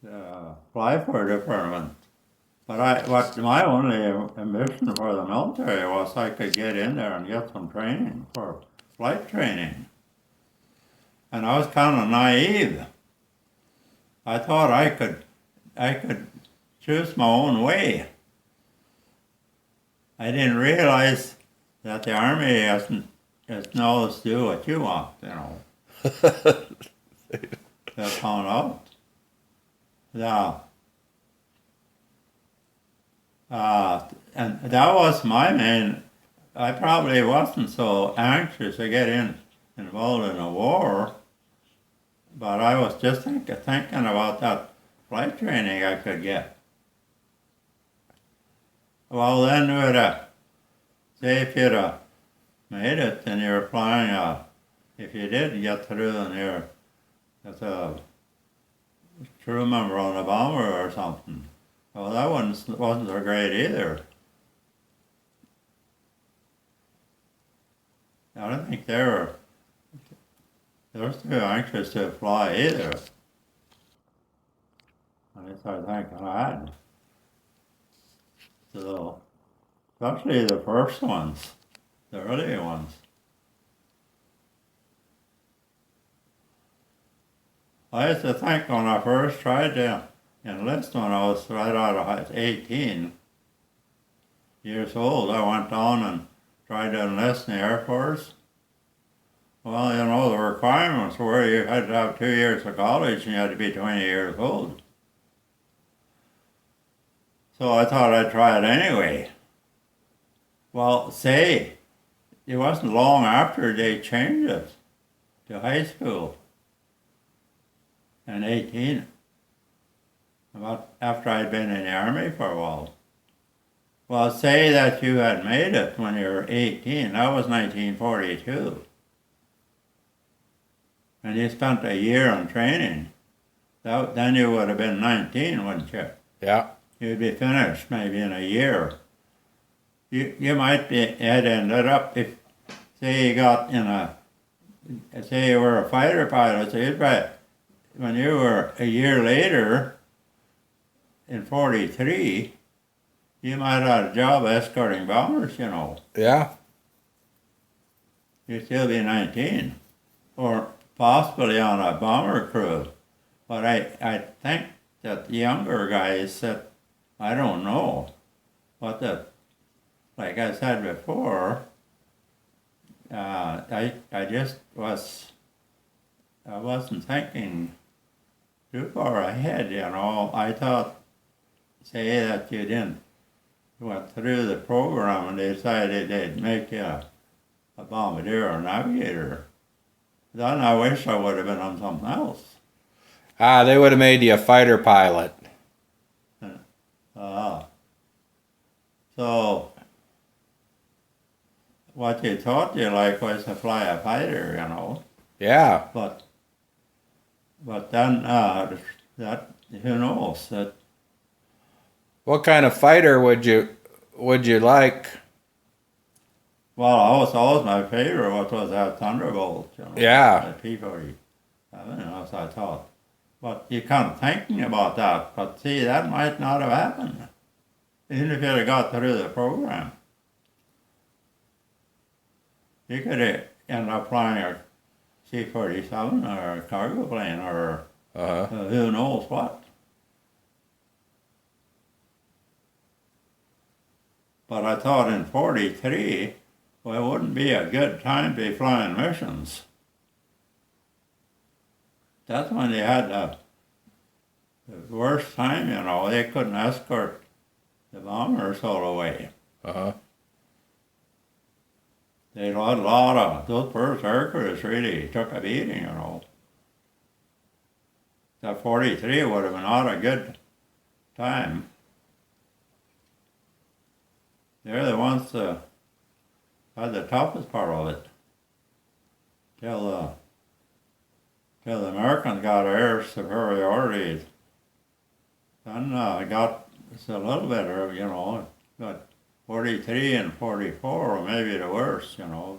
fly for a department. But what my only ambition for the military was I could get in there and get some training for flight training. And I was kind of naive. I thought I could choose my own way. I didn't realize that the Army isn't knows do what you want, you know. They found out. Yeah. And that was my main. I probably wasn't so anxious to get involved in a war, but I was just thinking about that flight training I could get. Well, then say if you'd made it and you were flying, if you did get through and you're as a crew member on a bomber or something, well, that wasn't so great either. I don't think they were too anxious to fly either. At least I think I had. So, especially the first ones, the early ones. I used to think when I first tried to enlist when I was right out of 18 years old, I went down and tried to enlist in the Air Force. Well, you know, the requirements were you had to have 2 years of college and you had to be 20 years old. So I thought I'd try it anyway. Well, say, it wasn't long after they changed it to high school. And 18, about after I'd been in the Army for a while. Well, say that you had made it when you were 18, that was 1942. And you spent a year in training. Then you would have been 19, wouldn't you? Yeah. You'd be finished maybe in a year. You might had ended up, if, say you got say you were a fighter pilot, so you'd probably, when you were a year later, in 43, you might have had a job escorting bombers, you know. Yeah. You'd still be 19, or possibly on a bomber crew. But I think that the younger guys said, I don't know, but like I said before, I wasn't thinking too far ahead, you know. I thought, say that you didn't went through the program and they decided they'd make you a bombardier or navigator. Then I wish I would have been on something else. They would have made you a fighter pilot. So what you thought you like was to fly a fighter, you know. Yeah. But then that who knows that. What kind of fighter would you like? Well, always my favorite was that Thunderbolt, you know. Yeah. The P-47, as I thought. But you can't thinking about that. But see, that might not have happened, even if you had got through the program. You could end up flying a C-47 or a cargo plane or who knows what. But I thought in 43, well, it wouldn't be a good time to be flying missions. That's when they had the worst time, you know. They couldn't escort the bombers all the way. They had a lot of, those first air crews really took a beating, you know. That 43 would have been not a good time. They're the ones that had the toughest part of it. Till the Americans got air superiority. Then got it's a little better, you know, but 43 and 44 were maybe the worst, you know.